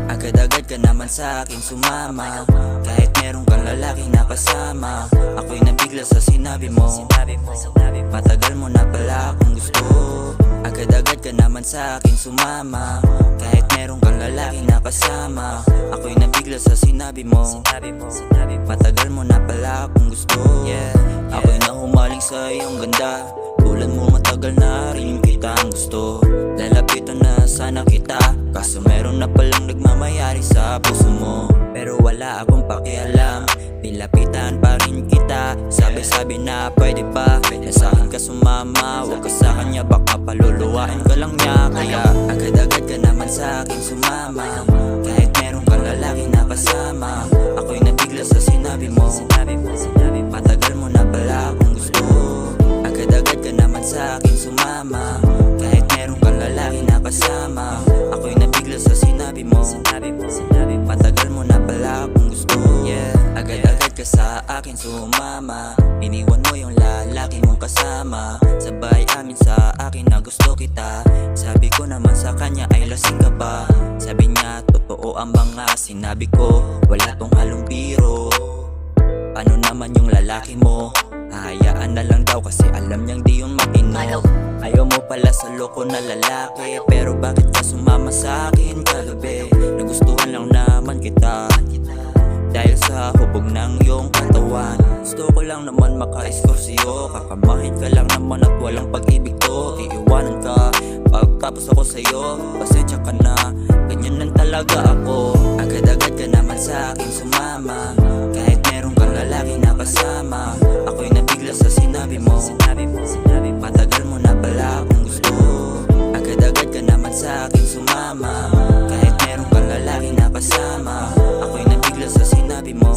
Agad-agad ka naman sa akin sumama, kahit meron kang lalaki na kasama. Ako'y nabigla sa sinabi mo, matagal mo na pala akong gusto. Agad-agad ka naman sa akin sumama, kahit meron kang lalaki na kasama. Ako'y nabigla sa sinabi mo, matagal mo na pala akong gusto. Ako'y nahumaling sa iyong ganda, tulad mo matagal na rin kitang gusto. Lalapitan na sana kita, kaso meron na palang nagmamayari sa puso mo. Pero wala akong pakialam, nilapitan pa rin kita. Sabi-sabi na pwede ba, sa akin ka sumama, huwag ka sa kanya, baka paluluwain ka lang niya. Kaya agad-agad ka naman sa akin sumama, kahit meron kang lalaki na kasama. Ako'y nabigla sa sinabi mo, matagal mo na pala akong gusto. Agad-agad ka naman sa akin sumama, kahit meron kang lalaki na kasama. Ako'y nabigla sa sinabi mo, matagal mo na pala akong gusto. Agad-agad ka sa akin sumama, iniwan mo yung lalaki mong kasama. Sabay amin sa akin na gusto kita, sabi ko naman sa kanya ay lasing ka ba. Sabi niya totoo ang mga sinabi ko, wala tong halong biro. Ano naman yung lalaki mo, hahayaan na lang daw kasi alam niyang di yun matino. Ayaw mo pala sa loko na lalaki, pero bakit ka sumama sa akin kagabi? Nagustuhan lang naman kita, dahil sa hubog ng iyong katawan. Gusto ko lang naman maka-score sa'yo, kakamahin ka lang naman at walang pag-ibig to. Iiwanan ka pagtapos ako sa'yo, pasensya ka na, ganyan lang talaga ako. Agad-agad ka naman sa akin sumama, kahit meron kang lalaki na kasama. Ako'y nabigla sa sinabi mo, matagal mo na pala akong gusto. Agad-agad ka naman sa akin sumama, kahit meron kang lalaki na kasama. Ako'y nabigla sa sinabi mo,